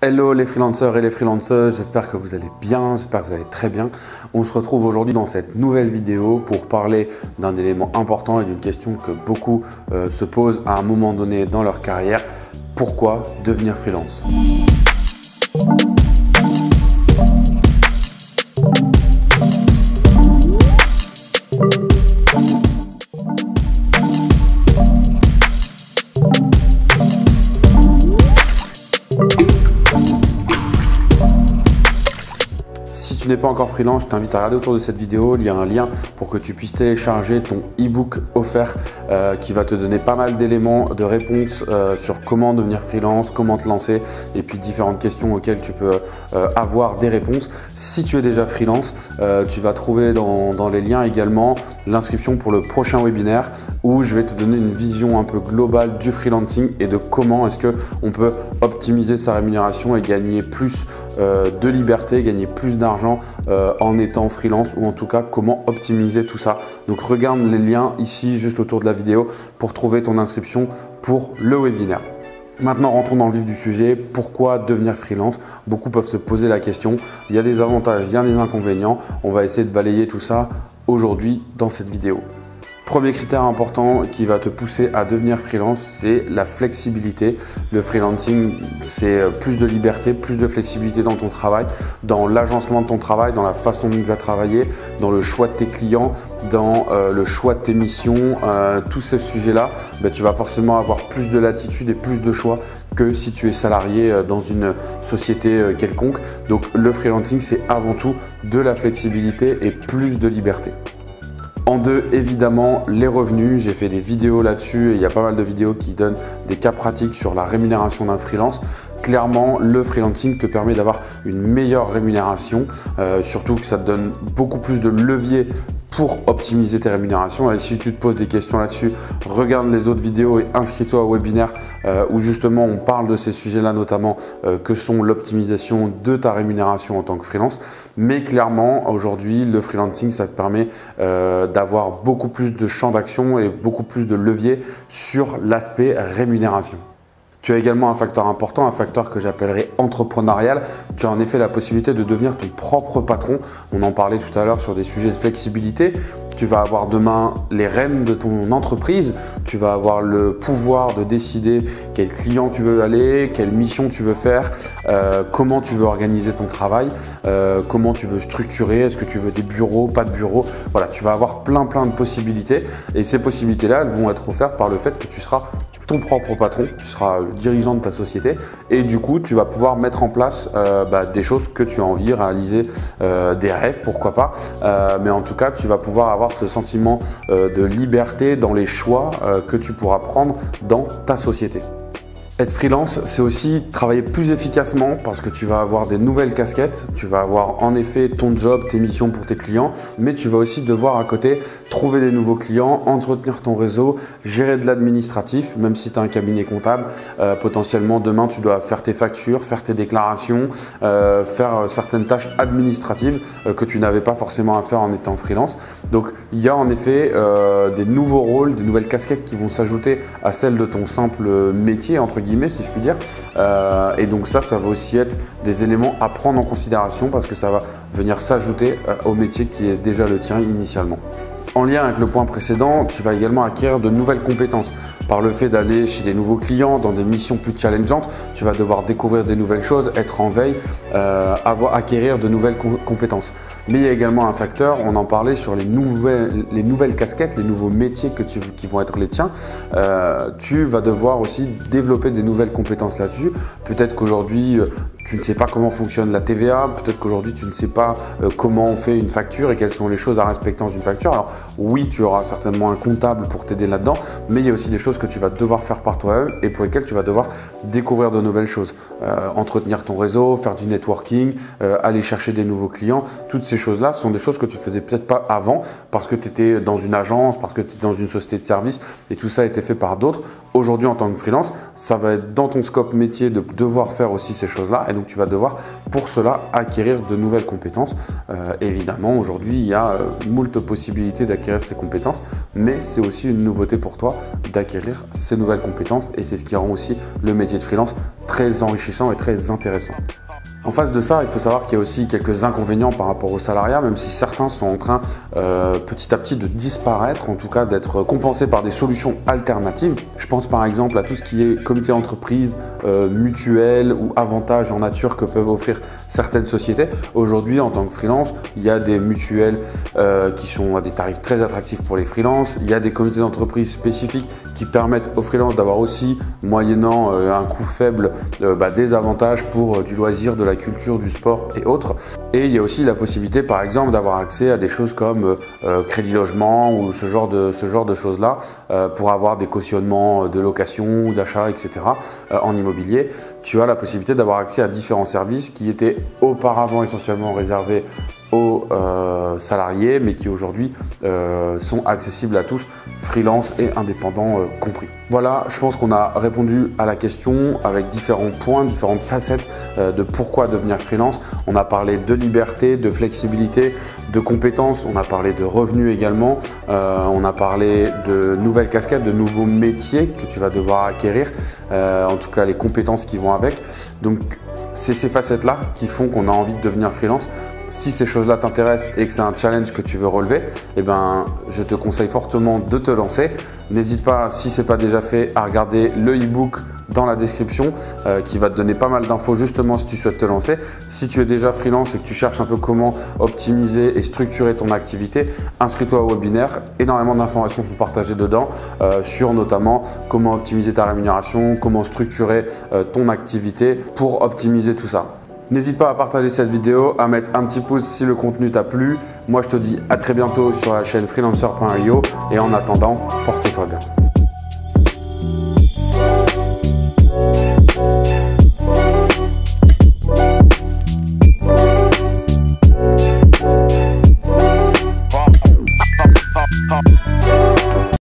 Hello les freelanceurs et les freelanceuses, j'espère que vous allez bien, j'espère que vous allez très bien. On se retrouve aujourd'hui dans cette nouvelle vidéo pour parler d'un élément important et d'une question que beaucoup se posent à un moment donné dans leur carrière. Pourquoi devenir freelance ? Si tu n'es pas encore freelance, je t'invite à regarder autour de cette vidéo. Il y a un lien pour que tu puisses télécharger ton e-book offert qui va te donner pas mal d'éléments de réponses sur comment devenir freelance, comment te lancer et puis différentes questions auxquelles tu peux avoir des réponses. Si tu es déjà freelance, tu vas trouver dans les liens également l'inscription pour le prochain webinaire où je vais te donner une vision un peu globale du freelancing et de comment est-ce qu'on peut optimiser sa rémunération et gagner plus de liberté, gagner plus d'argent en étant freelance, ou en tout cas comment optimiser tout ça. Donc regarde les liens ici juste autour de la vidéo pour trouver ton inscription pour le webinaire. Maintenant, rentrons dans le vif du sujet. Pourquoi devenir freelance? Beaucoup peuvent se poser la question. Il y a des avantages, il y a des inconvénients. On va essayer de balayer tout ça aujourd'hui dans cette vidéo. Premier critère important qui va te pousser à devenir freelance, c'est la flexibilité. Le freelancing, c'est plus de liberté, plus de flexibilité dans ton travail, dans l'agencement de ton travail, dans la façon dont tu vas travailler, dans le choix de tes clients, dans le choix de tes missions. Tous ces sujets-là, tu vas forcément avoir plus de latitude et plus de choix que si tu es salarié dans une société quelconque. Donc le freelancing, c'est avant tout de la flexibilité et plus de liberté. En deux, évidemment, les revenus. J'ai fait des vidéos là-dessus et il y a pas mal de vidéos qui donnent des cas pratiques sur la rémunération d'un freelance. Clairement, le freelancing te permet d'avoir une meilleure rémunération, surtout que ça te donne beaucoup plus de levier pour optimiser tes rémunérations. Et si tu te poses des questions là-dessus, regarde les autres vidéos et inscris-toi au webinaire où justement on parle de ces sujets-là notamment que sont l'optimisation de ta rémunération en tant que freelance. Mais clairement, aujourd'hui, le freelancing, ça te permet d'avoir beaucoup plus de champs d'action et beaucoup plus de levier sur l'aspect rémunération. Tu as également un facteur important, un facteur que j'appellerais entrepreneurial. Tu as en effet la possibilité de devenir ton propre patron. On en parlait tout à l'heure sur des sujets de flexibilité. Tu vas avoir demain les rênes de ton entreprise. Tu vas avoir le pouvoir de décider quel client tu veux aller, quelle mission tu veux faire, comment tu veux organiser ton travail, comment tu veux structurer, est-ce que tu veux des bureaux, pas de bureaux. Voilà, tu vas avoir plein de possibilités et ces possibilités-là, elles vont être offertes par le fait que tu seras ton propre patron, tu seras le dirigeant de ta société et du coup tu vas pouvoir mettre en place des choses que tu as envie, réaliser des rêves, pourquoi pas, mais en tout cas tu vas pouvoir avoir ce sentiment de liberté dans les choix que tu pourras prendre dans ta société. Être freelance, c'est aussi travailler plus efficacement parce que tu vas avoir des nouvelles casquettes, tu vas avoir en effet ton job, tes missions pour tes clients, mais tu vas aussi devoir à côté trouver des nouveaux clients, entretenir ton réseau, gérer de l'administratif, même si tu as un cabinet comptable, potentiellement demain tu dois faire tes factures, faire tes déclarations, faire certaines tâches administratives que tu n'avais pas forcément à faire en étant freelance. Donc il y a en effet des nouveaux rôles, des nouvelles casquettes qui vont s'ajouter à celles de ton simple métier entre guillemets, si je puis dire, et donc ça va aussi être des éléments à prendre en considération parce que ça va venir s'ajouter au métier qui est déjà le tien initialement. En lien avec le point précédent, tu vas également acquérir de nouvelles compétences. Par le fait d'aller chez des nouveaux clients, dans des missions plus challengeantes, tu vas devoir découvrir des nouvelles choses, être en veille, acquérir de nouvelles compétences. Mais il y a également un facteur, on en parlait sur les nouvelles casquettes, les nouveaux métiers qui vont être les tiens. Tu vas devoir aussi développer des nouvelles compétences là-dessus. Peut-être qu'aujourd'hui, tu ne sais pas comment fonctionne la TVA, peut-être qu'aujourd'hui tu ne sais pas comment on fait une facture et quelles sont les choses à respecter dans une facture. Alors oui, tu auras certainement un comptable pour t'aider là-dedans, mais il y a aussi des choses que tu vas devoir faire par toi-même et pour lesquelles tu vas devoir découvrir de nouvelles choses. Entretenir ton réseau, faire du networking, aller chercher des nouveaux clients. Toutes ces choses-là sont des choses que tu faisais peut-être pas avant parce que tu étais dans une agence, parce que tu étais dans une société de service et tout ça a été fait par d'autres. Aujourd'hui, en tant que freelance, ça va être dans ton scope métier de devoir faire aussi ces choses-là et donc tu vas devoir pour cela acquérir de nouvelles compétences. Évidemment, aujourd'hui, il y a moult possibilités d'acquérir ces compétences, mais c'est aussi une nouveauté pour toi d'acquérir ces nouvelles compétences et c'est ce qui rend aussi le métier de freelance très enrichissant et très intéressant. En face de ça, il faut savoir qu'il y a aussi quelques inconvénients par rapport au salariat, même si certains sont en train petit à petit de disparaître, en tout cas d'être compensés par des solutions alternatives. Je pense par exemple à tout ce qui est comité d'entreprise, mutuelle ou avantages en nature que peuvent offrir certaines sociétés. Aujourd'hui, en tant que freelance, il y a des mutuelles qui sont à des tarifs très attractifs pour les freelances. Il y a des comités d'entreprise spécifiques qui permettent aux freelances d'avoir aussi, moyennant un coût faible, des avantages pour du loisir, de la culture, du sport et autres. Et il y a aussi la possibilité par exemple d'avoir accès à des choses comme crédit logement ou ce genre de choses-là pour avoir des cautionnements de location ou d'achat, etc. En immobilier. Tu as la possibilité d'avoir accès à différents services qui étaient auparavant essentiellement réservés aux salariés, mais qui aujourd'hui sont accessibles à tous, freelance et indépendants compris. Voilà, je pense qu'on a répondu à la question avec différents points, différentes facettes de pourquoi devenir freelance. On a parlé de liberté, de flexibilité, de compétences, on a parlé de revenus également, on a parlé de nouvelles casquettes, de nouveaux métiers que tu vas devoir acquérir, en tout cas les compétences qui vont avec. Donc c'est ces facettes-là qui font qu'on a envie de devenir freelance. Si ces choses-là t'intéressent et que c'est un challenge que tu veux relever, eh ben, je te conseille fortement de te lancer. N'hésite pas, si ce n'est pas déjà fait, à regarder le e-book dans la description qui va te donner pas mal d'infos justement si tu souhaites te lancer. Si tu es déjà freelance et que tu cherches un peu comment optimiser et structurer ton activité, inscris-toi au webinaire. Énormément d'informations sont partagées dedans sur notamment comment optimiser ta rémunération, comment structurer ton activité pour optimiser tout ça. N'hésite pas à partager cette vidéo, à mettre un petit pouce si le contenu t'a plu. Moi, je te dis à très bientôt sur la chaîne freelancer.io et en attendant, porte-toi bien. Pop.